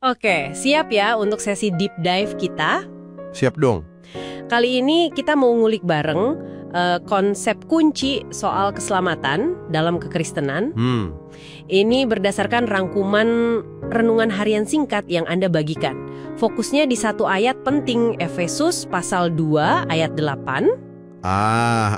Oke, siap ya untuk sesi deep dive kita? Siap dong. Kali ini kita mau ngulik bareng konsep kunci soal keselamatan dalam kekristenan. Ini berdasarkan rangkuman renungan harian singkat yang Anda bagikan. Fokusnya di satu ayat penting, Efesus pasal 2 ayat 8.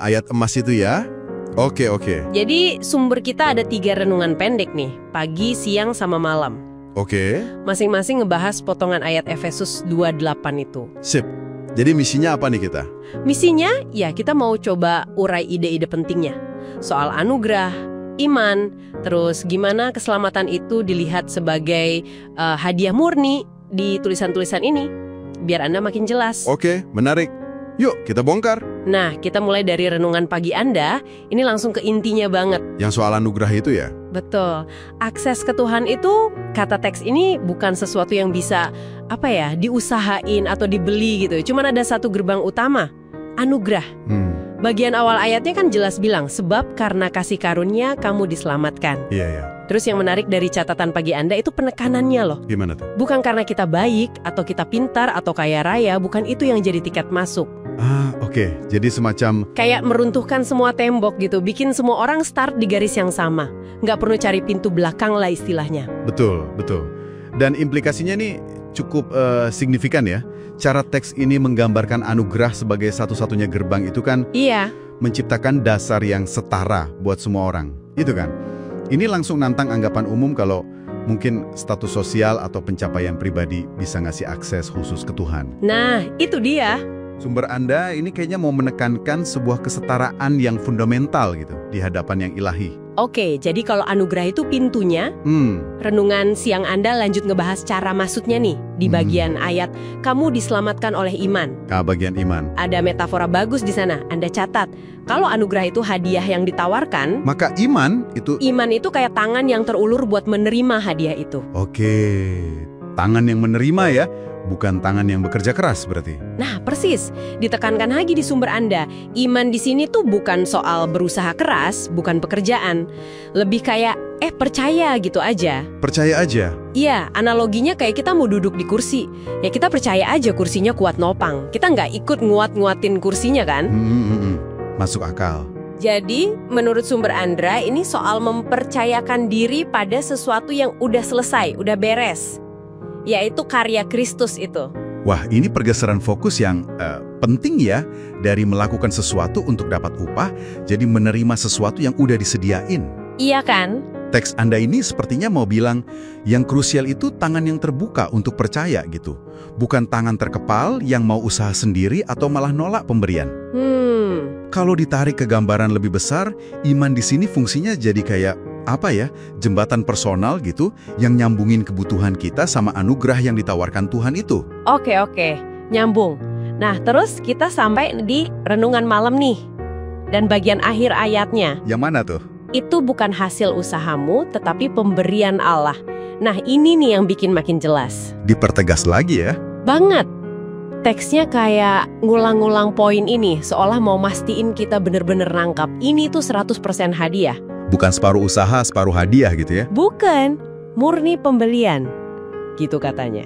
Ayat emas itu ya? Oke. Jadi sumber kita ada 3 renungan pendek nih, pagi, siang, sama malam. Oke. Masing-masing ngebahas potongan ayat Efesus 2:8 itu. Sip. Jadi misinya apa nih kita? Misinya, ya kita mau coba urai ide-ide pentingnya. Soal anugerah, iman, terus gimana keselamatan itu dilihat sebagai hadiah murni di tulisan-tulisan ini. Biar Anda makin jelas. Oke, menarik. Yuk, kita bongkar. Nah, kita mulai dari renungan pagi Anda, ini langsung ke intinya banget. Yang soal anugerah itu ya? Betul. Akses ke Tuhan itu, kata teks ini bukan sesuatu yang bisa, diusahain atau dibeli gitu. Cuman ada satu gerbang utama, anugerah. Bagian awal ayatnya kan jelas bilang, sebab karena kasih karunia kamu diselamatkan. Iya. Terus yang menarik dari catatan pagi Anda itu penekanannya loh. Gimana tuh? Bukan karena kita baik, atau kita pintar, atau kaya raya, bukan itu yang jadi tiket masuk. Oke. Jadi semacam... Kayak meruntuhkan semua tembok gitu, bikin semua orang start di garis yang sama. Nggak perlu cari pintu belakang lah istilahnya. Betul. Dan implikasinya nih cukup signifikan ya. Cara teks ini menggambarkan anugerah sebagai satu-satunya gerbang itu kan... Iya. Menciptakan dasar yang setara buat semua orang. Itu kan? Ini langsung nantang anggapan umum kalau mungkin status sosial atau pencapaian pribadi bisa ngasih akses khusus ke Tuhan. Nah, itu dia. Sumber Anda ini kayaknya mau menekankan sebuah kesetaraan yang fundamental gitu di hadapan yang ilahi. Oke, jadi kalau anugerah itu pintunya, renungan siang Anda lanjut ngebahas cara maksudnya nih. Di bagian ayat, kamu diselamatkan oleh iman. Bagian iman. Ada metafora bagus di sana, Anda catat. Kalau anugerah itu hadiah yang ditawarkan, maka iman itu kayak tangan yang terulur buat menerima hadiah itu. Oke, tangan yang menerima ya. Bukan tangan yang bekerja keras berarti. Nah, persis. Ditekankan lagi di sumber Anda. Iman di sini tuh bukan soal berusaha keras, bukan pekerjaan. Lebih kayak, percaya gitu aja. Percaya aja? Iya, analoginya kayak kita mau duduk di kursi. Ya kita percaya aja kursinya kuat nopang. Kita nggak ikut nguat-nguatin kursinya kan? Masuk akal. Jadi, menurut sumber Anda, ini soal mempercayakan diri pada sesuatu yang udah selesai, udah beres. Yaitu karya Kristus itu. Wah, ini pergeseran fokus yang penting ya. Dari melakukan sesuatu untuk dapat upah, jadi menerima sesuatu yang udah disediain. Iya kan? Teks Anda ini sepertinya mau bilang, yang krusial itu tangan yang terbuka untuk percaya gitu. Bukan tangan terkepal yang mau usaha sendiri atau malah nolak pemberian. Kalau ditarik ke gambaran lebih besar, iman di sini fungsinya jadi kayak jembatan personal gitu yang nyambungin kebutuhan kita sama anugerah yang ditawarkan Tuhan itu. Oke, nyambung. Nah, terus kita sampai di renungan malam nih. Dan bagian akhir ayatnya. Yang mana tuh? Itu bukan hasil usahamu, tetapi pemberian Allah. Nah, ini nih yang bikin makin jelas. Dipertegas lagi ya? Banget. Teksnya kayak ngulang-ngulang poin ini, seolah mau mastiin kita bener-bener nangkap. Ini tuh 100% hadiah. Bukan separuh usaha, separuh hadiah gitu ya? Bukan, murni pembelian, gitu katanya.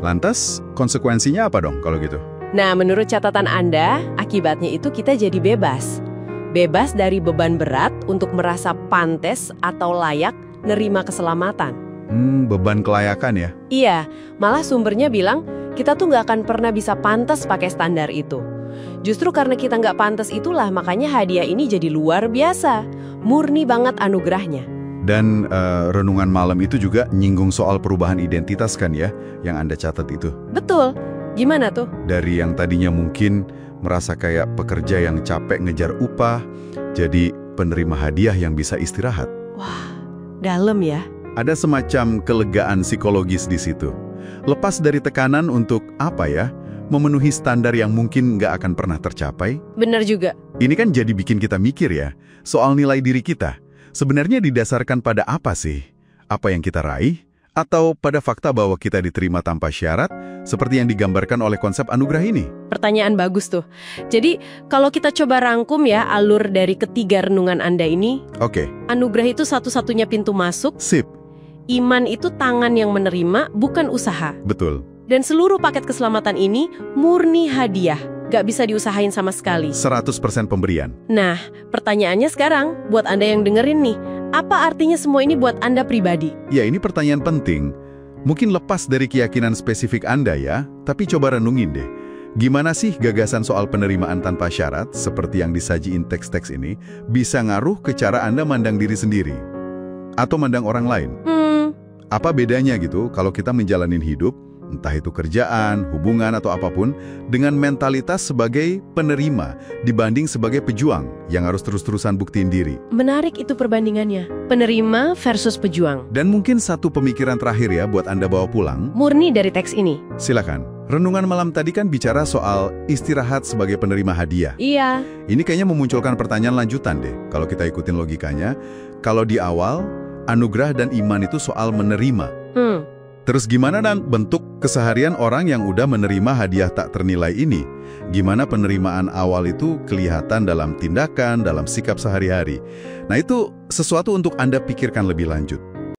Lantas, konsekuensinya apa dong kalau gitu? Nah, menurut catatan Anda, akibatnya itu kita jadi bebas. Bebas dari beban berat untuk merasa pantes atau layak nerima keselamatan. Beban kelayakan ya? Iya, malah sumbernya bilang, kita tuh nggak akan pernah bisa pantas pakai standar itu. Justru karena kita nggak pantas itulah, makanya hadiah ini jadi luar biasa. Murni banget anugerahnya. Dan renungan malam itu juga nyinggung soal perubahan identitas kan ya, yang Anda catat itu. Betul. Gimana tuh? Dari yang tadinya mungkin merasa kayak pekerja yang capek ngejar upah, jadi penerima hadiah yang bisa istirahat. Wah, dalam ya. Ada semacam kelegaan psikologis di situ. Lepas dari tekanan untuk memenuhi standar yang mungkin nggak akan pernah tercapai. Benar juga. Ini kan jadi bikin kita mikir ya, soal nilai diri kita. Sebenarnya didasarkan pada apa sih? Apa yang kita raih? Atau pada fakta bahwa kita diterima tanpa syarat, seperti yang digambarkan oleh konsep anugerah ini? Pertanyaan bagus tuh. Jadi, kalau kita coba rangkum ya alur dari ketiga renungan Anda ini. Oke. Anugerah itu satu-satunya pintu masuk. Sip. iman itu tangan yang menerima, bukan usaha. Betul. Dan seluruh paket keselamatan ini murni hadiah, gak bisa diusahain sama sekali. 100% pemberian. Nah, pertanyaannya sekarang, buat Anda yang dengerin nih, apa artinya semua ini buat Anda pribadi? Ya, ini pertanyaan penting. Mungkin lepas dari keyakinan spesifik Anda ya, tapi coba renungin deh. Gimana sih gagasan soal penerimaan tanpa syarat, seperti yang disajiin teks-teks ini, bisa ngaruh ke cara Anda mandang diri sendiri? Atau mandang orang lain? Apa bedanya gitu kalau kita menjalanin hidup, entah itu kerjaan, hubungan, atau apapun, dengan mentalitas sebagai penerima dibanding sebagai pejuang yang harus terus-terusan buktiin diri? Menarik itu perbandingannya. Penerima versus pejuang. Dan mungkin satu pemikiran terakhir ya buat Anda bawa pulang. Murni dari teks ini. Silakan. Renungan malam tadi kan bicara soal istirahat sebagai penerima hadiah. Iya. Ini kayaknya memunculkan pertanyaan lanjutan deh. Kalau kita ikutin logikanya, kalau di awal, anugerah dan iman itu soal menerima. Terus gimana dan bentuk keseharian orang yang udah menerima hadiah tak ternilai ini? Gimana penerimaan awal itu kelihatan dalam tindakan, dalam sikap sehari-hari? Nah, itu sesuatu untuk Anda pikirkan lebih lanjut.